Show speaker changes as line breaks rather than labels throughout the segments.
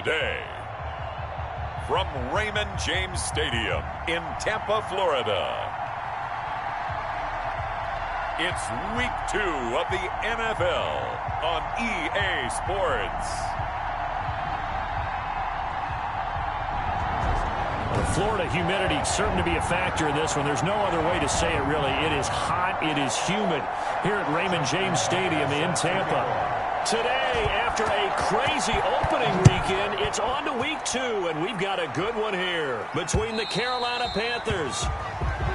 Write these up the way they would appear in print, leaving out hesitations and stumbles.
Today, from Raymond James Stadium in Tampa, Florida, it's Week 2 of the NFL on EA Sports.
The Florida humidity is certain to be a factor in this one. There's no other way to say it, really. It is hot. It is humid here at Raymond James Stadium in Tampa. Today, after a crazy opening weekend, it's on to Week 2, and we've got a good one here between the Carolina Panthers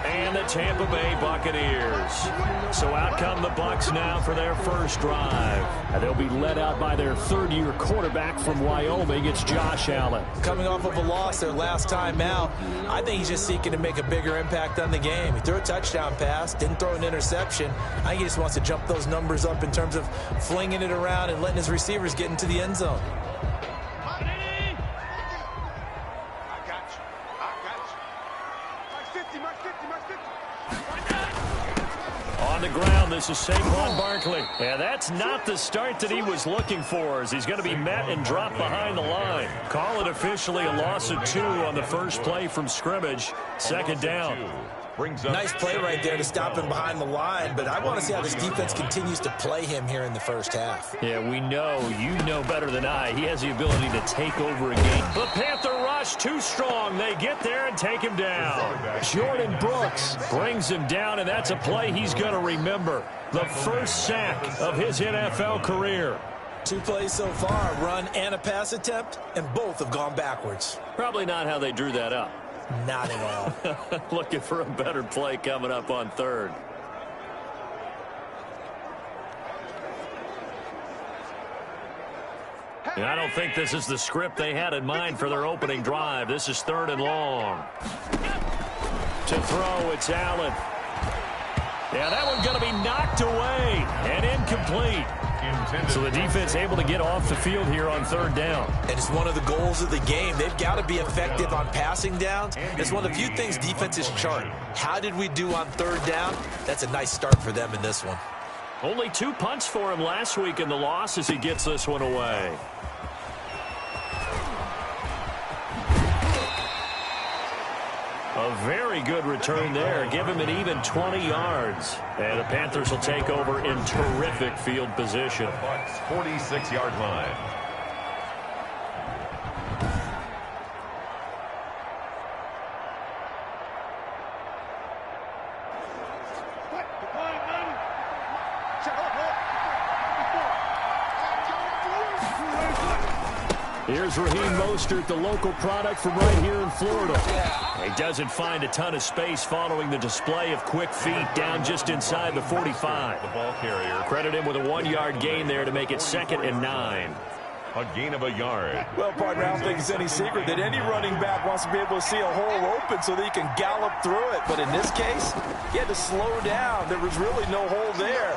and the Tampa Bay Buccaneers. So out come the Bucs now for their first drive. And they'll be led out by their third-year quarterback from Wyoming. It's Josh Allen.
Coming off of a loss their last time out, I think he's just seeking to make a bigger impact on the game. He threw a touchdown pass, didn't throw an interception. I think he just wants to jump those numbers up in terms of flinging it around and letting his receivers get into the end zone.
On the ground, this is Saquon Barkley. And that's not the start that he was looking for, as he's going to be met and dropped behind the line. Call it officially a loss of 2 on the first play from scrimmage. Second down.
Nice play right there to stop him behind the line, but I want to see how this defense continues to play him here in the first half.
Yeah, we know, you know better than I, he has the ability to take over a game. The Panther rush too strong. They get there and take him down. Jordan Brooks brings him down, and that's a play he's going to remember. The first sack of his NFL career.
2 plays so far, run and a pass attempt, and both have gone backwards.
Probably not how they drew that up.
Not at all.
Looking for a better play coming up on third. And I don't think this is the script they had in mind for their opening drive. This is 3rd and long. To throw, it's Allen. Yeah, that one's going to be knocked away and incomplete. So the defense able to get off the field here on 3rd down.
And it's one of the goals of the game. They've got to be effective on passing downs. It's one of the few things defenses chart. How did we do on 3rd down? That's a nice start for them in this one.
Only 2 punts for him last week in the loss as he gets this one away. A very good return there. Give him an even 20 yards. And the Panthers will take over in terrific field position.
46-yard line.
Here's Raheem Mostert, the local product from right here in Florida. He doesn't find a ton of space following the display of quick feet down just inside the 45.
The ball carrier.
Credit him with a 1-yard gain there to make it 2nd and 9.
A gain of a yard.
Well, partner, I don't think it's any secret that any running back wants to be able to see a hole open so that he can gallop through it. But in this case, he had to slow down. There was really no hole there.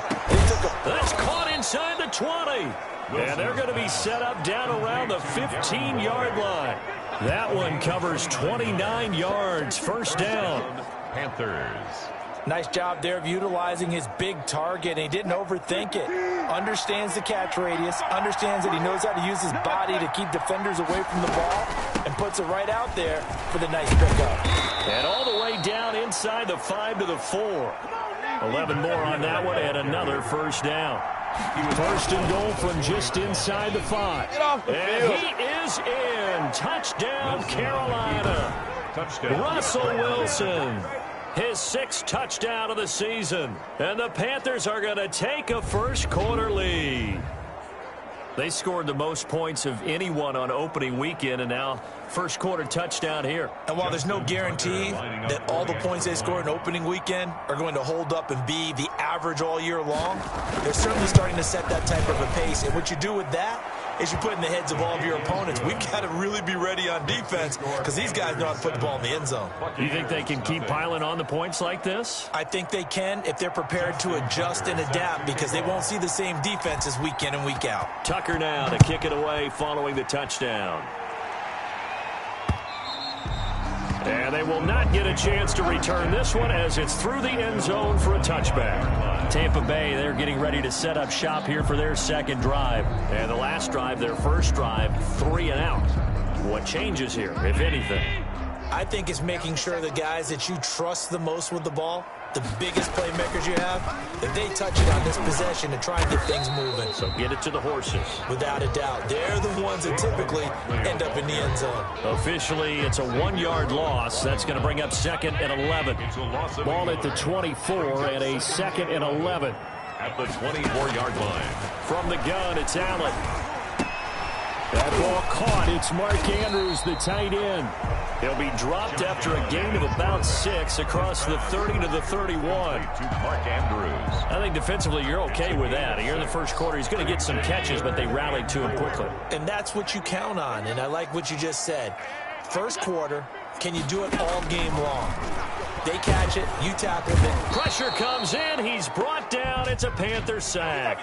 That's caught inside the 20. And they're going to be set up down around the 15-yard line. That one covers 29 yards. First down.
Panthers.
Nice job there of utilizing his big target. He didn't overthink it. Understands the catch radius. Understands that he knows how to use his body to keep defenders away from the ball. And puts it right out there for the nice pickup.
And all the way down inside the 5 to the 4. 11 more on that one and another first down. First and goal from just inside the 5. And he is in. Touchdown, Carolina.
Touchdown.
Russell Wilson. His 6th touchdown of the season. And the Panthers are going to take a first quarter lead. They scored the most points of anyone on opening weekend, and now first quarter touchdown here.
And while there's no guarantee that all the points they scored in opening weekend are going to hold up and be the average all year long, they're certainly starting to set that type of a pace. And what you do with that is you put in the heads of all of your opponents, we've got to really be ready on defense because these guys know how to put the ball in the end zone.
You think they can keep piling on the points like this?
I think they can if they're prepared to adjust and adapt because they won't see the same defenses week in and week out.
Tucker now to kick it away following the touchdown. And they will not get a chance to return this one as it's through the end zone for a touchback. Tampa Bay, they're getting ready to set up shop here for their second drive. And the last drive, their first drive, 3 and out. What changes here, if anything?
I think it's making sure the guys that you trust the most with the ball, the biggest playmakers you have, that they touch it on this possession to try and get things moving.
So get it to the horses.
Without a doubt. They're the ones that typically end up in the end zone.
Officially, it's a 1-yard loss. That's going to bring up 2nd and 11. Ball at the 24 and a 2nd and 11.
At the 24-yard line.
From the gun, it's Allen. That ball caught. It's Mark Andrews, the tight end. He'll be dropped after a gain of about 6 across the 30 to the 31.
To Mark Andrews.
I think defensively you're okay with that. Here in the first quarter, he's going to get some catches, but they rallied to him quickly.
And that's what you count on, and I like what you just said. First quarter, can you do it all game long? They catch it, you tackle it.
Pressure comes in. He's brought down. It's a Panther sack.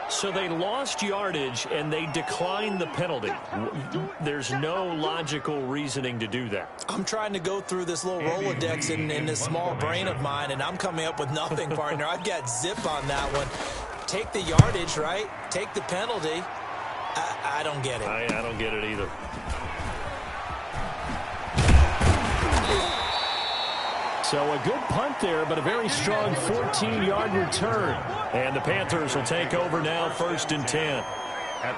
So they lost yardage, and they declined the penalty. There's no logical reasoning to do that.
I'm trying to go through this little Rolodex in this small brain of mine, and I'm coming up with nothing, partner. I've got zip on that one. Take the yardage, right? Take the penalty. I don't get it.
I don't get it either. So a good punt there, but a very strong 14-yard return. And the Panthers will take over now, 1st and 10.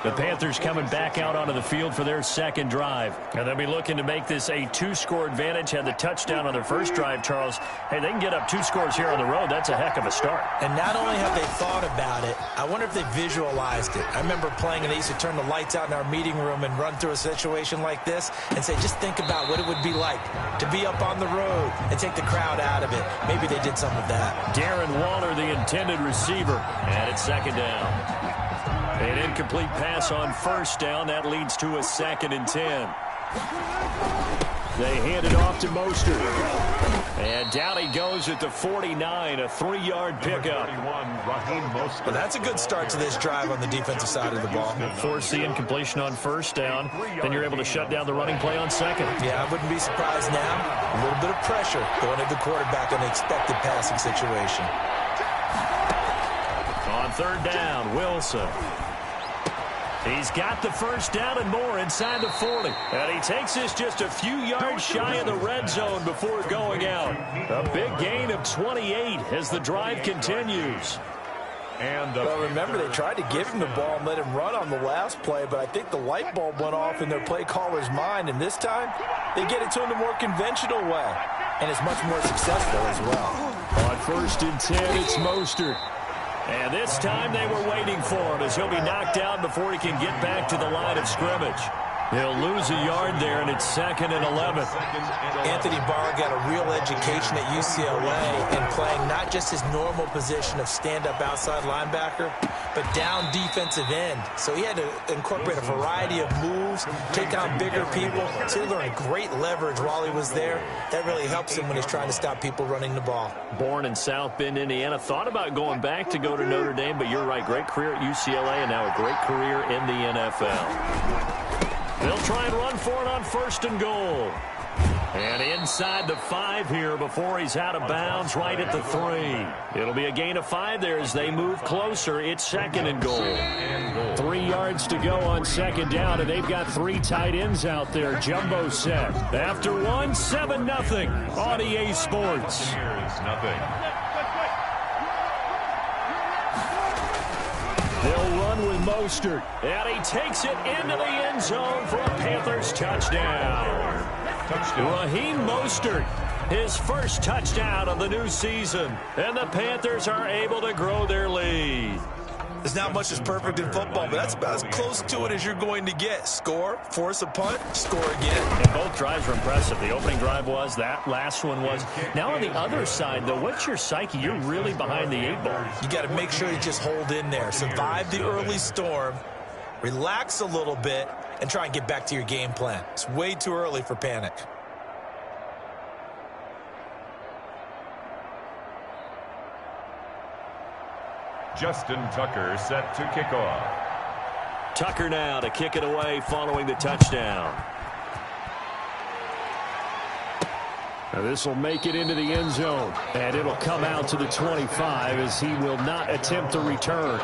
The Panthers coming back out onto the field for their second drive. And they'll be looking to make this a 2-score advantage. Had the touchdown on their first drive, Charles. Hey, they can get up 2 scores here on the road. That's a heck of a start.
And not only have they thought about it, I wonder if they visualized it. I remember playing, and they used to turn the lights out in our meeting room and run through a situation like this and say, just think about what it would be like to be up on the road and take the crowd out of it. Maybe they did some of that.
Darren Waller, the intended receiver, and it's 2nd down. An incomplete pass on 1st down. That leads to a 2nd and 10. They hand it off to Mostert. And down he goes at the 49, a 3-yard pickup.
Well, that's a good start to this drive on the defensive side of the ball.
Force the incompletion on 1st down. Then you're able to shut down the running play on 2nd.
Yeah, I wouldn't be surprised now. A little bit of pressure going at the quarterback in an expected passing situation.
On 3rd down, Wilson. He's got the 1st down and more inside the 40. And he takes this just a few yards shy of the red zone before going out. A big gain of 28 as the drive continues.
Well, remember, they tried to give him the ball and let him run on the last play, but I think the light bulb went off in their play caller's mind, and this time they get it to him the more conventional way, and it's much more successful as well.
On 1st and 10, it's Mostert. And this time they were waiting for him as he'll be knocked out before he can get back to the line of scrimmage. He'll lose a yard there, and it's 2nd and 11.
Anthony Barr got a real education at UCLA in playing not just his normal position of stand-up outside linebacker, but down defensive end. So he had to incorporate a variety of moves, take on bigger people. So he learned great leverage while he was there. That really helps him when he's trying to stop people running the ball.
Born in South Bend, Indiana. Thought about going back to go to Notre Dame, but you're right. Great career at UCLA and now a great career in the NFL. They'll try and run for it on 1st and goal. And inside the 5 here before he's out of bounds right at the 3. It'll be a gain of 5 there as they move closer. It's 2nd and goal. 3 yards to go on 2nd down, and they've got 3 tight ends out there. Jumbo set. After 1, 7-0 on EA Sports. They'll run with Mostert, and he takes it into the end zone for a Panthers touchdown. Raheem Mostert, his first touchdown of the new season, and the Panthers are able to grow their lead.
There's not much that's perfect in football, but that's about as close to it as you're going to get. Score, force a punt, score again.
And both drives were impressive. The opening drive was, that last one was. Now on the other side, though, what's your psyche? You're really behind the 8 ball.
You got to make sure you just hold in there. Survive the early storm, relax a little bit, and try and get back to your game plan. It's way too early for panic.
Justin Tucker set to kick off.
Tucker now to kick it away following the touchdown. Now this will make it into the end zone, and it'll come out to the 25 as he will not attempt to return.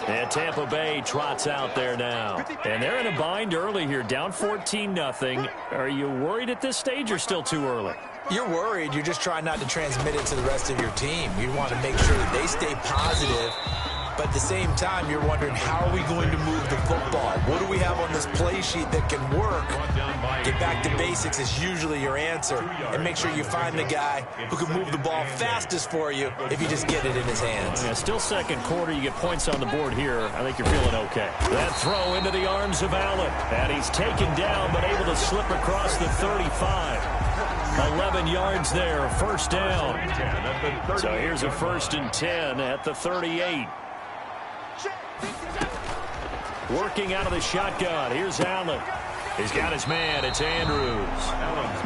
And Tampa Bay trots out there now. And they're in a bind early here, down 14-0. Are you worried at this stage or still too early?
You're worried. You're just trying not to transmit it to the rest of your team. You want to make sure that they stay positive. But at the same time, you're wondering, how are we going to move the football? What do we have on this play sheet that can work? Get back to basics is usually your answer. And make sure you find the guy who can move the ball fastest for you if you just get it in his hands.
Yeah, still second quarter. You get points on the board here. I think you're feeling okay. That throw into the arms of Allen. And he's taken down, but able to slip across the 35. 11 yards there, first down. So here's a 1st and 10 at the 38. Working out of the shotgun. Here's Allen. He's got his man. It's Andrews.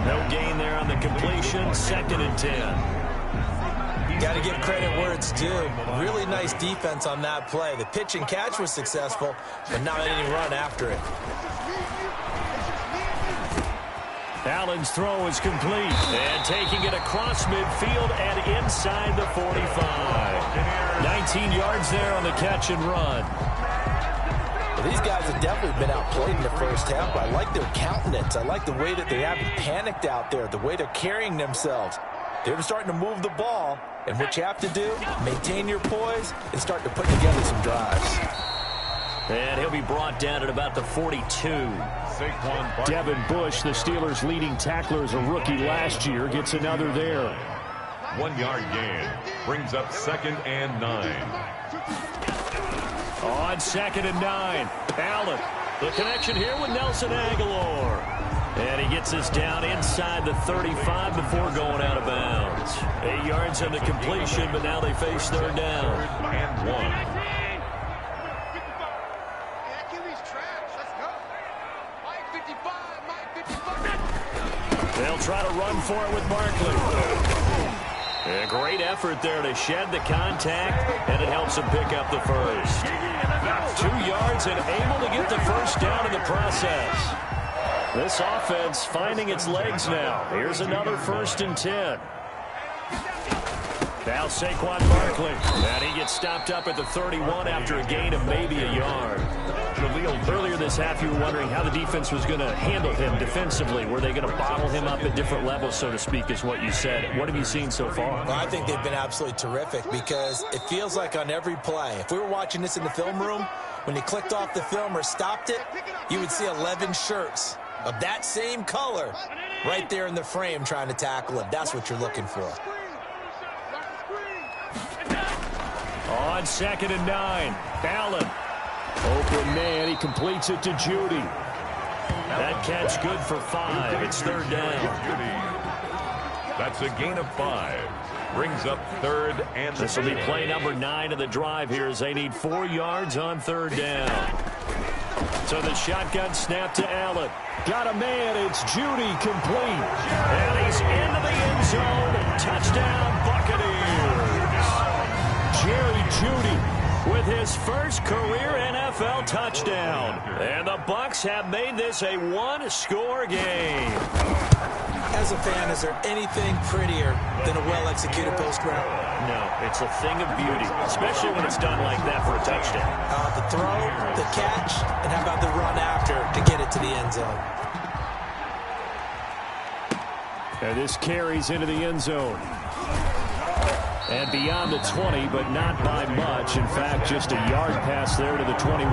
No gain there on the completion. 2nd and 10.
Got to give credit where it's due. Really nice defense on that play. The pitch and catch was successful, but not any run after it.
Allen's throw is complete. And taking it across midfield and inside the 45. 19 yards there on the catch and run.
Well, these guys have definitely been outplayed in the first half, but I like their countenance. I like the way that they haven't panicked out there, the way they're carrying themselves. They're starting to move the ball, and what you have to do, maintain your poise and start to put together some drives.
And he'll be brought down at about the 42. Devin Bush, the Steelers' leading tackler as a rookie last year, gets another there.
1 yard gain brings up 2nd and 9.
On 2nd and 9, Allen. The connection here with Nelson Aguilar. And he gets this down inside the 35 before going out of bounds. 8 yards on the completion, but now they face 3rd down.
And 1.
They'll try to run for it with Barkley. A great effort there to shed the contact, and it helps him pick up the first. 2 yards and able to get the first down in the process. This offense finding its legs now. Here's another 1st and 10. Now Saquon Barkley. And he gets stopped up at the 31 after a gain of maybe a yard. Earlier this half, you were wondering how the defense was going to handle him defensively. Were they going to bottle him up at different levels, so to speak, is what you said. What have you seen so far?
Well, I think they've been absolutely terrific because it feels like on every play, if we were watching this in the film room, when he clicked off the film or stopped it, you would see 11 shirts of that same color right there in the frame trying to tackle him. That's what you're looking for.
On 2nd and 9, Allen. Open man, he completes it to Judy. That catch good for 5. It's 3rd down.
That's a gain of 5. Brings up 3rd and 10.
This will be play number 9 of the drive here as they need 4 yards on 3rd down. So the shotgun snap to Allen. Got a man, it's Judy complete. And he's into the end zone. Touchdown, Buccaneers. Jerry Judy with his first career NFL touchdown. And the Bucs have made this a one-score game.
As a fan, is there anything prettier than a well-executed post route?
No, it's a thing of beauty, especially when it's done like that for a touchdown.
The throw, the catch, and how about the run after to get it to the end zone?
And this carries into the end zone. And beyond the 20, but not by much. In fact, just a yard pass there to the 21.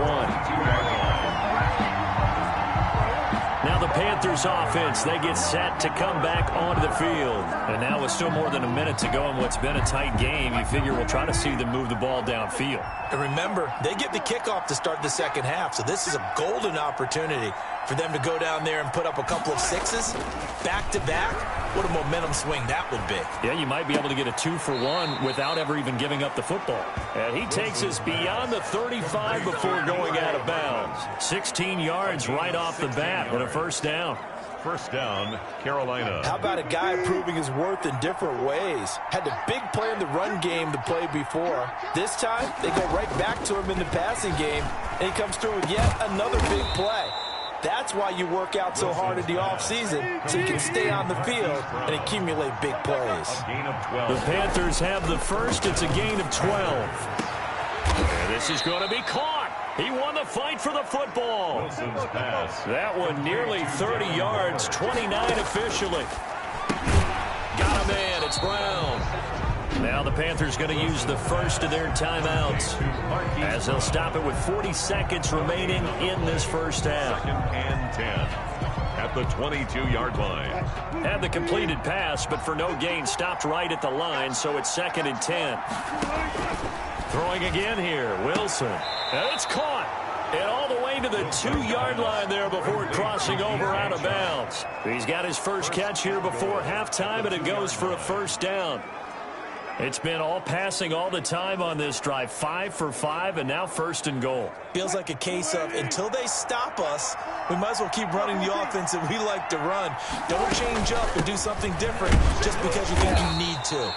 Now the Panthers offense, they get set to come back onto the field. And now with still more than a minute to go in what's been a tight game, you figure we'll try to see them move the ball downfield.
And remember, they get the kickoff to start the second half, so this is a golden opportunity for them to go down there and put up a couple of sixes back-to-back. What a momentum swing that would be.
Yeah, you might be able to get a 2-for-1 without ever even giving up the football. And he takes us beyond the 35 before going out of bounds. 16 yards right off the bat and a first down.
First down, Carolina.
How about a guy proving his worth in different ways? Had the big play in the run game to play before. This time, they go right back to him in the passing game, and he comes through with yet another big play. That's why you work out so hard in the offseason, so you can stay on the field and accumulate big plays.
The Panthers have the first. It's a gain of 12. And this is going to be caught. He won the fight for the football.
Wilson's pass.
That one nearly 30 yards, 29 officially. Got him in. It's Brown. Now the Panthers going to use the first of their timeouts as they'll stop it with 40 seconds remaining in this first half.
2nd and 10 at the 22-yard line.
Had the completed pass, but for no gain, stopped right at the line, so it's 2nd and 10. Throwing again here, Wilson. And it's caught. And all the way to the 2-yard line there before crossing over out of bounds. He's got his first catch here before halftime, and it goes for a first down. It's been all passing all the time on this drive. 5 for 5, and now 1st and goal.
Feels like a case of until they stop us, we might as well keep running the offense that we like to run. Don't change up and do something different just because you think you need to.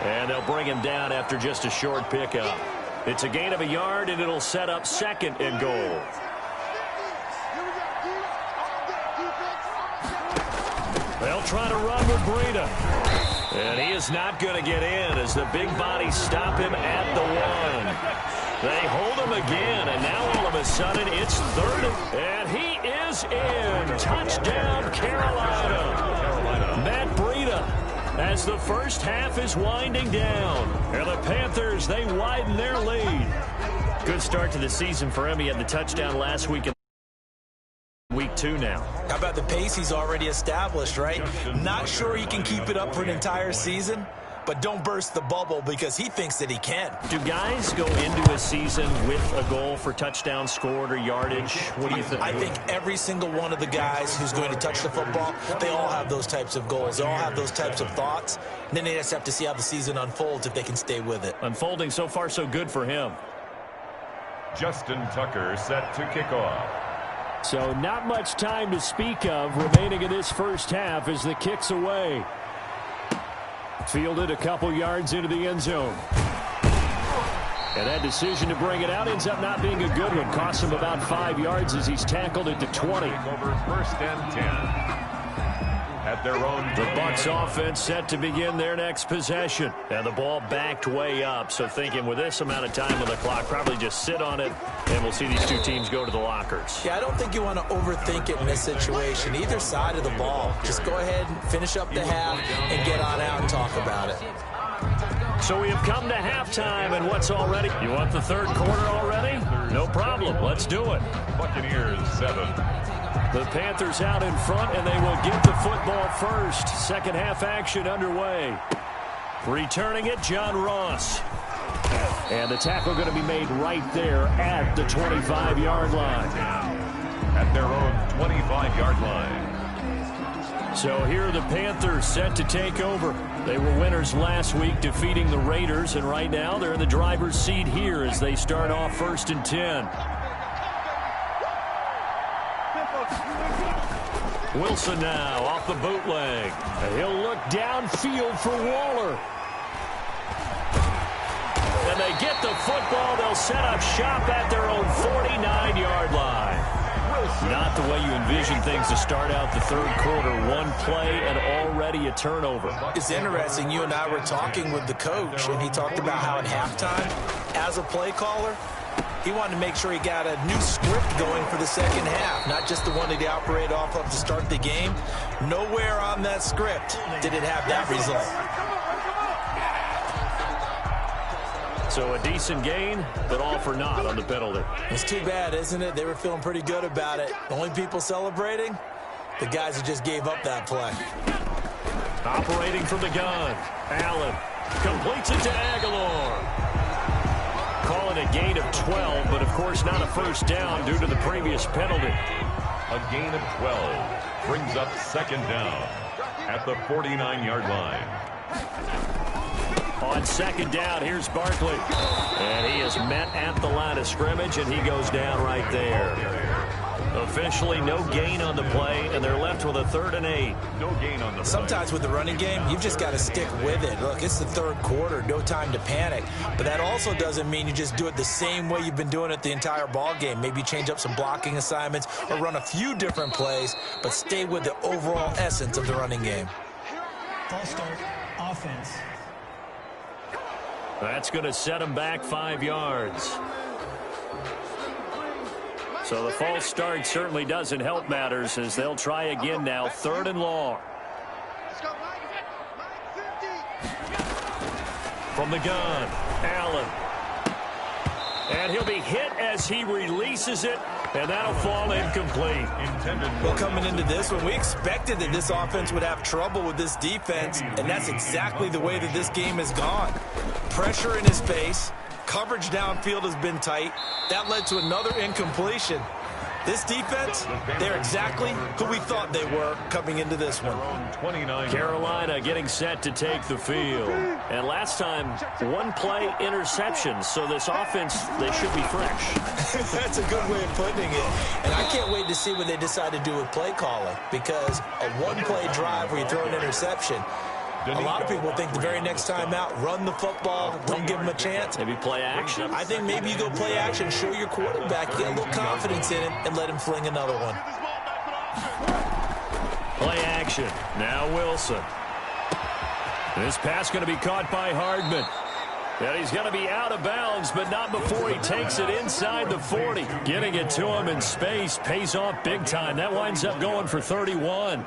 And they'll bring him down after just a short pickup. It's a gain of a yard, and it'll set up 2nd and goal. They'll try to run with Breida. And he is not going to get in as the big bodies stop him at the 1. They hold him again, and now all of a sudden it's 3rd. And he is in. Touchdown, Carolina. Matt Breida as the first half is winding down. And the Panthers, they widen their lead. Good start to the season for him. He had the touchdown last week. Week 2 now.
How about the pace he's already established, right? Not sure he can keep it up for an entire season, but don't burst the bubble because he thinks that he can.
Do guys go into a season with a goal for touchdown scored or yardage? What do you think?
I think every single one of the guys who's going to touch the football, they all have those types of goals. They all have those types of thoughts. And then they just have to see how the season unfolds if they can stay with it.
Unfolding so far so good for him.
Justin Tucker set to kick off.
So not much time to speak of remaining in this first half as the kick's away. Fielded a couple yards into the end zone. And that decision to bring it out ends up not being a good one. Costs him about 5 yards as he's tackled it to 20.
Over 1st and 10. At their own.
The Bucs offense set to begin their next possession. And the ball backed way up. So thinking with this amount of time on the clock, probably just sit on it, and we'll see these two teams go to the lockers.
Yeah, I don't think you want to overthink it in this situation. Either side of the ball. Just go ahead and finish up the half and get on out and talk about it.
So we have come to halftime, and what's already? You want the 3rd quarter already? No problem. Let's do it.
Buccaneers 7.
The Panthers out in front, and they will get the football first. Second half action underway. Returning it, John Ross. And the tackle going to be made right there at the 25-yard line.
At their own 25-yard line.
So here are the Panthers set to take over. They were winners last week, defeating the Raiders, and right now they're in the driver's seat here as they start off 1st and 10. Wilson now off the bootleg. And he'll look downfield for Waller. And they get the football. They'll set up shop at their own 49-yard line. Not the way you envision things to start out the 3rd quarter. One play and already a turnover.
It's interesting. You and I were talking with the coach, and he talked about how at halftime, as a play caller, he wanted to make sure he got a new script going for the second half, not just the one that he operated off of to start the game. Nowhere on that script did it have that result.
So a decent gain, but all for naught on the penalty.
It's too bad, isn't it? They were feeling pretty good about it. The only people celebrating, the guys who just gave up that play.
Operating from the gun, Allen completes it to Aguilar. Call it a gain of 12, but of course not a first down due to the previous penalty.
A gain of 12 brings up 2nd down at the 49-yard line.
On 2nd down, here's Barkley. And he is met at the line of scrimmage, and he goes down right there. Officially no gain on the play, and they're left with a 3rd and 8.
No gain on the play.
Sometimes with the running game, you've just got to stick with it. Look, it's the 3rd quarter, no time to panic. But that also doesn't mean you just do it the same way you've been doing it the entire ball game. Maybe change up some blocking assignments or run a few different plays, but stay with the overall essence of the running game.
False start, offense.
That's going to set him back 5 yards. So the false start certainly doesn't help matters as they'll try again now, 3rd and long. From the gun, Allen. And he'll be hit as he releases it, and that'll fall incomplete.
Well, coming into this one, we expected that this offense would have trouble with this defense, and that's exactly the way that this game has gone. Pressure in his face. Coverage downfield has been tight. That led to another incompletion. This defense, they're exactly who we thought they were coming into this one.
Carolina getting set to take the field. And last time, 1-play interception. So this offense, they should be fresh.
That's a good way of putting it. And I can't wait to see what they decide to do with play calling, because a 1-play drive where you throw an interception, a lot of people think the very next time out, run the football, don't give them a chance.
Maybe play action?
I think maybe you go play action, show your quarterback, get a little confidence in him, and let him fling another one.
Play action. Now Wilson. This pass going to be caught by Hardman. And he's going to be out of bounds, but not before he takes it inside the 40. Getting it to him in space pays off big time. That winds up going for 31.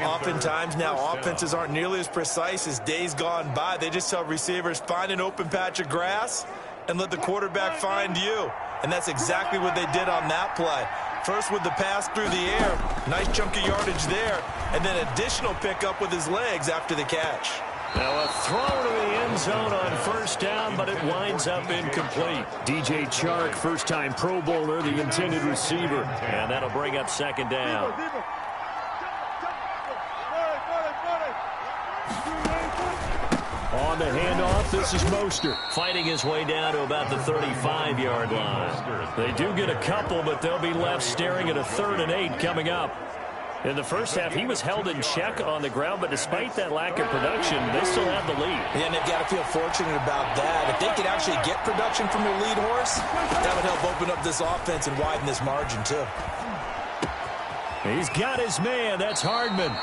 Oftentimes now offenses aren't nearly as precise as days gone by. They just tell receivers, find an open patch of grass and let the quarterback find you. And that's exactly what they did on that play. First with the pass through the air, nice chunk of yardage there, and then additional pickup with his legs after the catch.
Now a throw to the end zone on 1st down, but it winds up incomplete. DJ Chark, first-time Pro Bowler, the intended receiver. And that'll bring up 2nd down. On the handoff, this is Mostert, fighting his way down to about the 35-yard line. They do get a couple, but they'll be left staring at a 3rd and 8 coming up. In the first half, he was held in check on the ground, but despite that lack of production, they still have the lead.
Yeah, and they've got to feel fortunate about that. If they could actually get production from their lead horse, that would help open up this offense and widen this margin, too.
He's got his man. That's Hardman.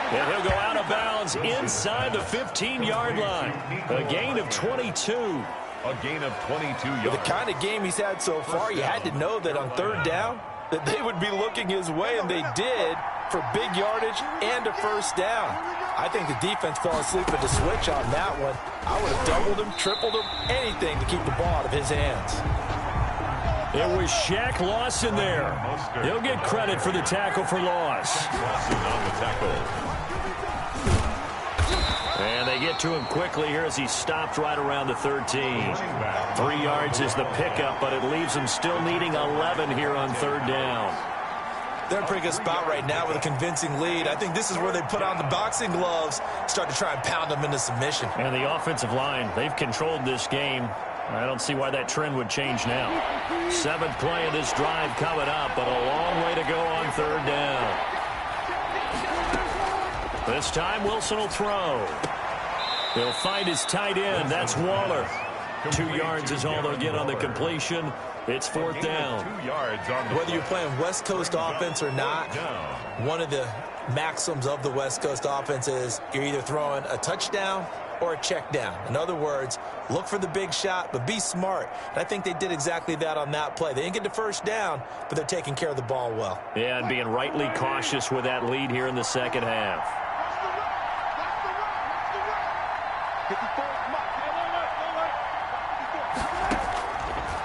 And he'll go out of bounds inside the 15-yard line. A gain of 22.
A gain of 22 yards.
With the kind of game he's had so far, you had to know that on 3rd down, that they would be looking his way, and they did, for big yardage and a 1st down. I think the defense fell asleep at the switch on that one. I would have doubled him, tripled him, anything to keep the ball out of his hands.
It was Shaq Lawson there. He'll get credit for the tackle for loss.
Lawson on the tackle.
And they get to him quickly here as he stopped right around the 13. 3 yards is the pickup, but it leaves him still needing 11 here on 3rd down.
They're in a pretty good spot right now with a convincing lead. I think this is where they put on the boxing gloves, start to try and pound them into submission.
And the offensive line, they've controlled this game. I don't see why that trend would change now. 7th play of this drive coming up, but a long way to go on 3rd down. This time Wilson will throw. He'll find his tight end. That's Waller. 2 yards is all they'll get on the completion. It's 4th down.
2 yards on the
Whether you're playing West Coast offense or not, one of the maxims of the West Coast offense is you're either throwing a touchdown or a check down. In other words, look for the big shot, but be smart. And I think they did exactly that on that play. They didn't get the 1st down, but they're taking care of the ball well.
Yeah, and being rightly cautious with that lead here in the 2nd half.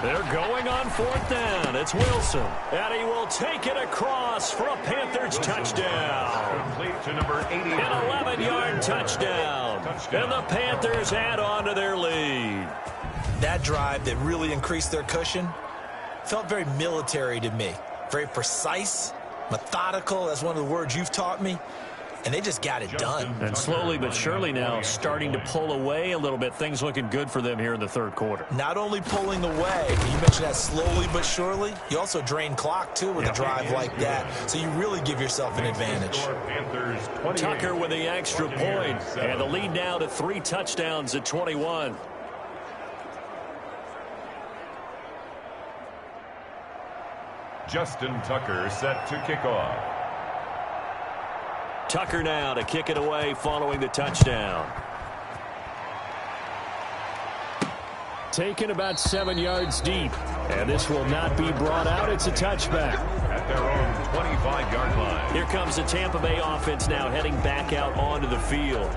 They're going on 4th down. It's Wilson. And he will take it across for a Panthers touchdown.
complete to number 80.
An 11-yard touchdown. And the Panthers add on to their lead.
That drive that really increased their cushion felt very military to me. Very precise, methodical. That's one of the words you've taught me. And they just got it done.
And slowly but surely now starting to pull away a little bit. Things looking good for them here in the 3rd quarter.
Not only pulling away, but you mentioned that slowly but surely. You also drain clock, too, with a drive like that. So you really give yourself an advantage.
Tucker with the extra point. And the lead now to 3 touchdowns at 21.
Justin Tucker set to kick off.
Tucker now to kick it away following the touchdown. taken about 7 yards deep. And this will not be brought out. It's a touchback.
At their own 25-yard line.
Here comes the Tampa Bay offense now heading back out onto the field.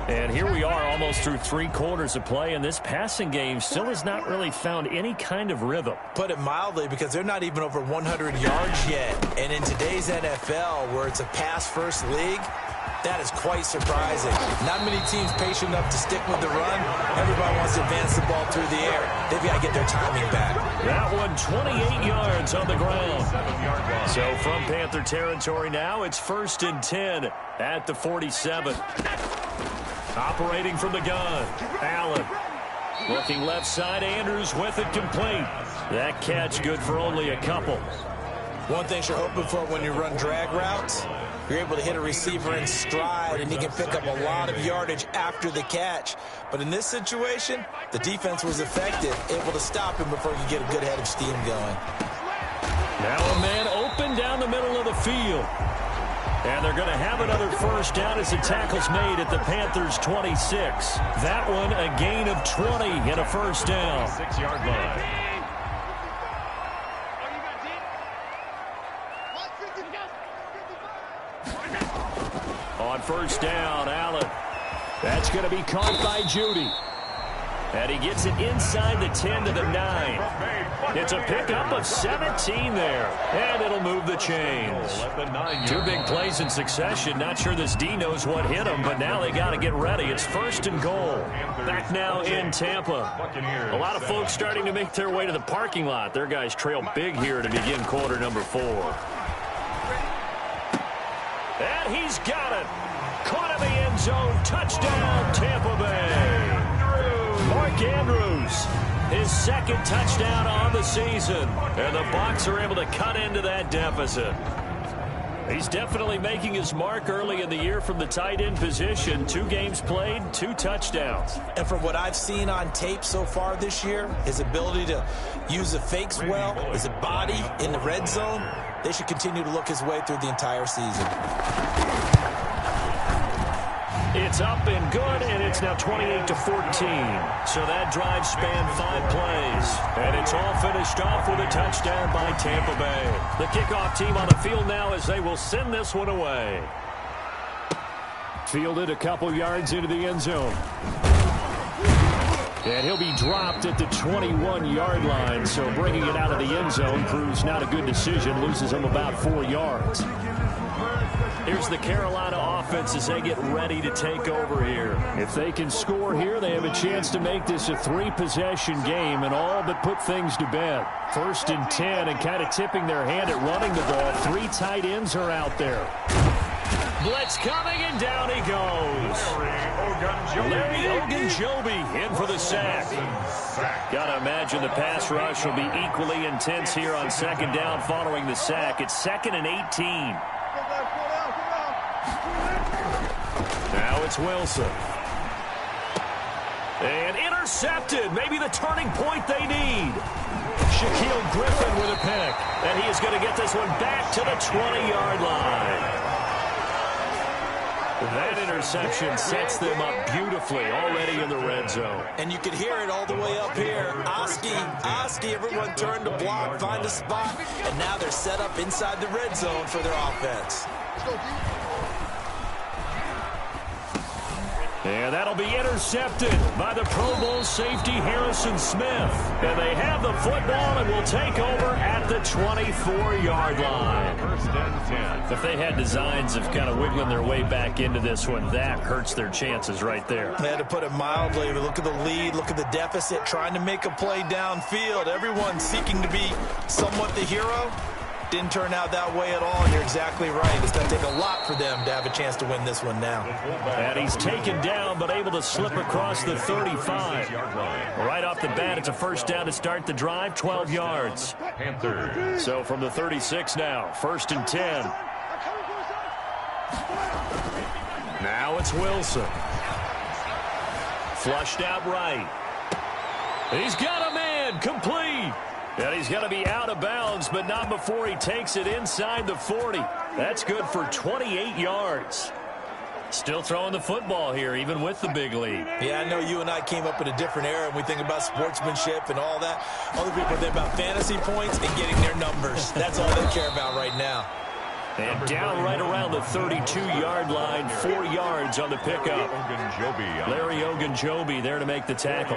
And here we are almost through 3 quarters of play, and this passing game still has not really found any kind of rhythm.
Put it mildly, because they're not even over 100 yards yet. And in today's NFL, where it's a pass-first league, that is quite surprising. Not many teams patient enough to stick with the run. Everybody wants to advance the ball through the air. They've got to get their timing back.
That one 28 yards on the ground. So from Panther territory now, it's 1st and 10 at the 47. Operating from the gun, Allen. Looking left side, Andrews with it complete. That catch good for only a couple.
One thing you're hoping for when you run drag routes, you're able to hit a receiver in stride, and he can pick up a lot of yardage after the catch. But in this situation, the defense was effective, able to stop him before he could get a good head of steam going.
Now a man open down the middle of the field. And they're going to have another first down as the tackle's made at the Panthers' 26. That one a gain of 20 and a first down.
6-yard line.
On first down, Allen. That's going to be caught by Judy. And he gets it inside the 10 to the 9. It's a pickup of 17 there. And it'll move the chains. 2 big plays in succession. Not sure this D knows what hit him, but now they got to get ready. It's 1st and goal. Back now in Tampa. A lot of folks starting to make their way to the parking lot. Their guys trail big here to begin quarter number 4. And he's got it. Caught in the end zone. Touchdown, Tampa Bay. Mark Andrews, his 2nd touchdown on the season. And the Bucs are able to cut into that deficit. He's definitely making his mark early in the year from the tight end position. 2 games played, 2 touchdowns.
And from what I've seen on tape so far this year, his ability to use the fakes well, his body in the red zone, they should continue to look his way through the entire season.
It's up and good, and it's now 28-14. So that drive spanned 5 plays. And it's all finished off with a touchdown by Tampa Bay. The kickoff team on the field now as they will send this one away. Fielded a couple yards into the end zone. And he'll be dropped at the 21-yard line. So bringing it out of the end zone proves not a good decision. Loses him about 4 yards. Here's the Carolina offense as they get ready to take over here. If they can score here, they have a chance to make this a 3-possession game and all but put things to bed. 1st and 10 and kind of tipping their hand at running the ball. 3 tight ends are out there. Blitz coming, and down he goes. Larry Ogunjobi in for the sack. Got to imagine the pass rush will be equally intense here on 2nd down following the sack. It's 2nd and 18. Now it's Wilson. And intercepted. Maybe the turning point they need. Shaquille Griffin with a pick. And he is going to get this one back to the 20-yard line. That interception sets them up beautifully already in the red zone.
And you could hear it all the way up here. Oski, everyone turned to block, find a spot, and now they're set up inside the red zone for their offense.
And that'll be intercepted by the Pro Bowl safety Harrison Smith. And they have the football and will take over at the 24-yard line.
1st and 10.
If they had designs of kind of wiggling their way back into this one, that hurts their chances right there.
They had to put it mildly. Look at the lead, look at the deficit, trying to make a play downfield. Everyone seeking to be somewhat the hero. Didn't turn out that way at all, and you're exactly right. It's going to take a lot for them to have a chance to win this one now.
And he's taken down, but able to slip across the 35. Right off the bat, it's a first down to start the drive, 12 yards.
Panthers.
So from the 36 now, 1st and 10. Now it's Wilson. Flushed out right. He's got a man, complete. And he's going to be out of bounds, but not before he takes it inside the 40. That's good for 28 yards. Still throwing the football here, even with the big lead.
Yeah, I know you and I came up in a different era, and we think about sportsmanship and all that. Other people think about fantasy points and getting their numbers. That's all they care about right now.
And down right around the 32-yard line, 4 yards on the pickup. Larry Ogunjobi there to make the tackle.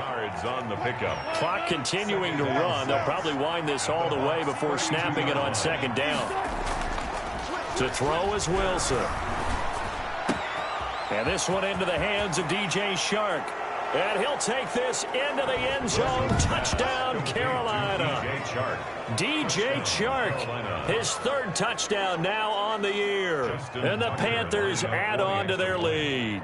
On the pickup.
Clock continuing to run. They'll probably wind this all the way before snapping it on second down. To throw is Wilson. And this one into the hands of DJ Shark. And he'll take this into the end zone. Touchdown, Carolina. DJ Shark, his 3rd touchdown now on the year. And the Panthers add on to their lead.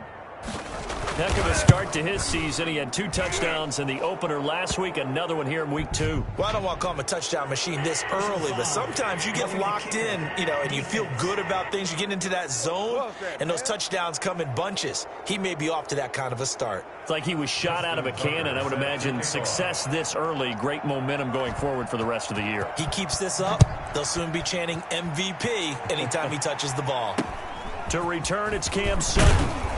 Heck of a start to his season. He had 2 touchdowns in the opener last week, another one here in week 2.
Well, I don't want to call him a touchdown machine this early, but sometimes you get locked in, and you feel good about things. You get into that zone, and those touchdowns come in bunches. He may be off to that kind of a start.
It's like he was shot out of a cannon. I would imagine success this early, great momentum going forward for the rest of the year.
He keeps this up, they'll soon be chanting MVP anytime he touches the ball.
To return, it's Cam Sutton.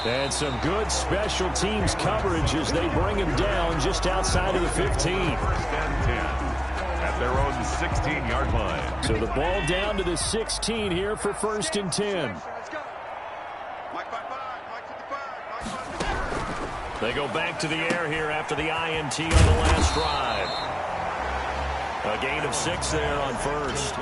And some good special teams coverage as they bring him down just outside of the 15.
First and 10 at their own 16-yard line.
So the ball down to the 16 here for 1st and 10. They go back to the air here after the INT on the last drive. A gain of 6 there on first.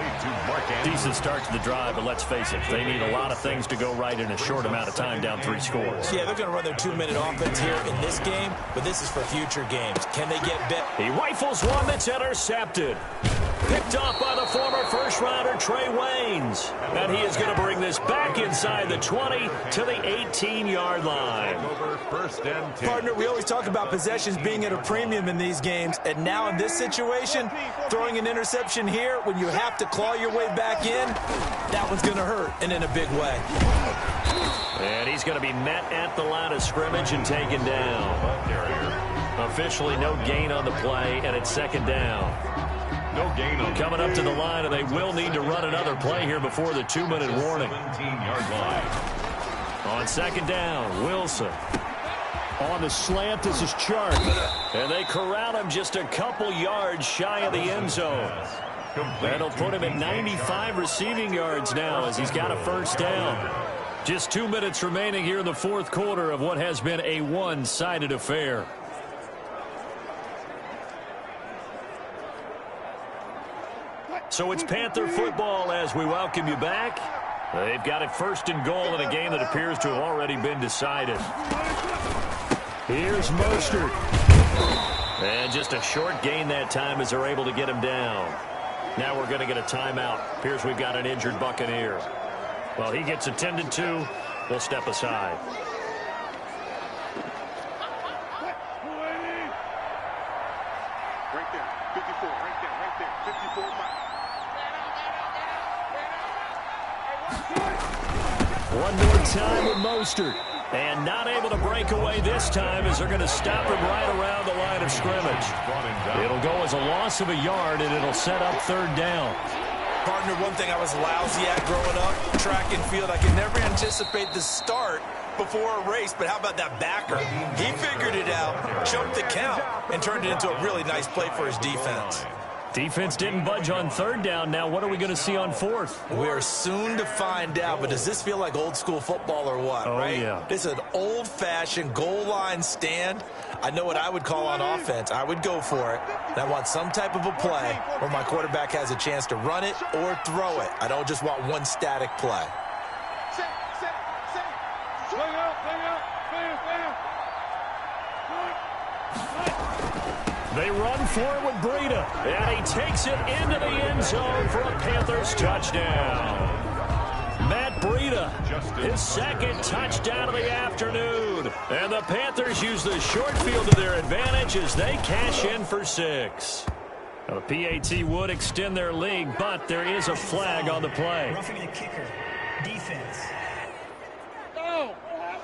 Decent start to the drive, but let's face it, they need a lot of things to go right in a short amount of time, down 3 scores.
Yeah, they're going to run their 2-minute offense here in this game, but this is for future games. Can they get bit?
He rifles one that's intercepted. Picked off by the former first-rounder Trey Waynes. And he is going to bring this back inside the 20 to the 18-yard line.
First and 10.
Partner, we always talk about possessions being at a premium in these games, and now in this situation, throwing an interception here when you have to claw your way back in, that one's going to hurt, and in a big way.
And he's going to be met at the line of scrimmage and taken down. Officially no gain on the play, and it's 2nd down.
No gain on
Coming up to the line, and they will need to run another play here before the 2-minute warning.
17-yard line.
On 2nd down, Wilson. On the slant, this is Chark. And they corral him just a couple yards shy of the end zone. That'll put him at 95 receiving yards now as he's got a 1st down. Just 2 minutes remaining here in the 4th quarter of what has been a one-sided affair. So it's Panther football as we welcome you back. They've got it 1st and goal in a game that appears to have already been decided. Here's Mostert. And just a short gain that time as they're able to get him down. Now we're going to get a timeout. Appears we've got an injured Buccaneer. Well, he gets attended to. We'll step aside.
Right there, 54, right there, 54 miles.
One more time with Mostert. And not able to break away this time as they're going to stop him right around the line of scrimmage. It'll go as a loss of a yard, and it'll set up 3rd down.
Partner, one thing I was lousy at growing up, track and field, I could never anticipate the start before a race, but how about that backer? He figured it out, jumped the count, and turned it into a really nice play for his defense.
Defense didn't budge on 3rd down. Now what are we going to see on 4th?
We're soon to find out, but does this feel like old school football or what, right?
Yeah.
This is an old-fashioned goal line stand. I know what I would call on offense. I would go for it. And I want some type of a play where my quarterback has a chance to run it or throw it. I don't just want one static play.
They run for it with Breida, and he takes it into the end zone for a Panthers touchdown. Matt Breida, his 2nd touchdown of the afternoon. And the Panthers use the short field to their advantage as they cash in for 6. Now, the PAT would extend their lead, but there is a flag on the play.
Roughing the kicker. Defense.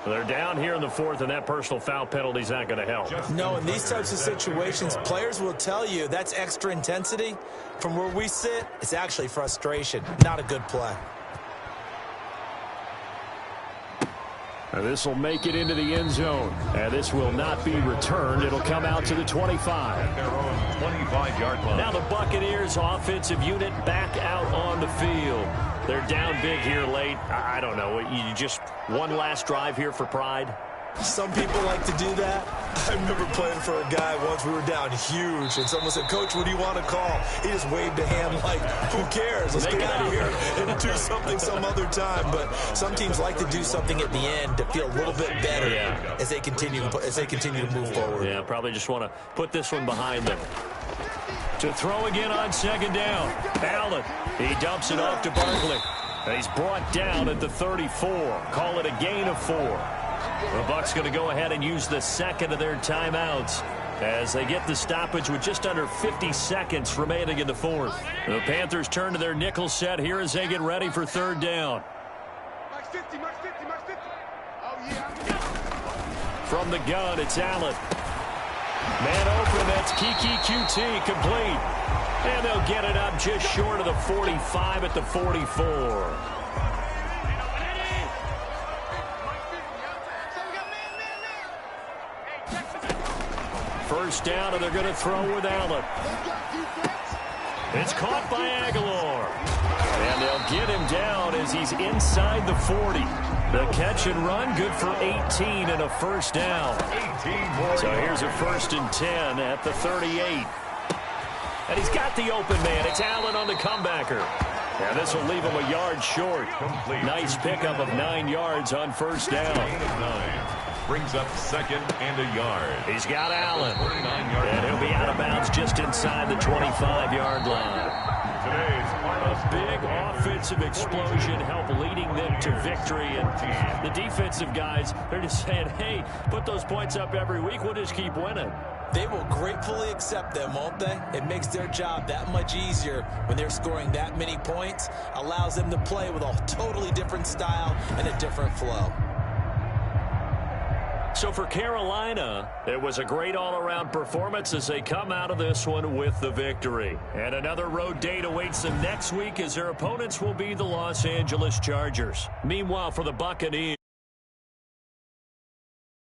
They're down here in the 4th, and that personal foul penalty is not going to help.
No, in these types of situations, players will tell you that's extra intensity. From where we sit, it's actually frustration. Not a good play.
This will make it into the end zone. And this will not be returned. It'll come out to the 25.
At their own 25-yard line.
Now the Buccaneers offensive unit back out on the field. They're down big here late. I don't know. You just one last drive here for pride?
Some people like to do that. I remember playing for a guy once. We were down huge, and someone said, "Coach, what do you want to call?" He just waved a hand like, "Who cares? Let's get out of here and do something some other time." But some teams like to do something at the end to feel a little bit better as they continue to move forward.
Yeah, probably just want to put this one behind them. To throw again on second down. Allen, he dumps it off to Barkley. He's brought down at the 34. Call it a gain of 4. The Bucs going to go ahead and use the second of their timeouts as they get the stoppage with just under 50 seconds remaining in the fourth. The Panthers turn to their nickel set here as they get ready for third down. From the gun, it's Allen. Man open, that's Kiki QT, complete. And they'll get it up just short of the 45 at the 44. First down, and they're going to throw with Allen. It's caught by Aguilar. And they'll get him down as he's inside the 40. The catch and run, good for 18 and a first down.
18 more.
So here's a 1st and 10 at the 38. And he's got the open man. It's Allen on the comebacker. And this will leave him a yard short.
Complete.
Nice pickup of 9 yards on first down.
Gain of 9. Brings up 2nd and a yard.
He's got Allen.
49-yard
And he'll be out of bounds just inside the 25-yard line.
Today's
A big offensive explosion helped leading them to victory. And the defensive guys, they're just saying, hey, put those points up every week. We'll just keep winning.
They will gratefully accept them, won't they? It makes their job that much easier when they're scoring that many points. Allows them to play with a totally different style and a different flow.
So for Carolina, it was a great all-around performance as they come out of this one with the victory. And another road date awaits them next week as their opponents will be the Los Angeles Chargers. Meanwhile, for the Buccaneers,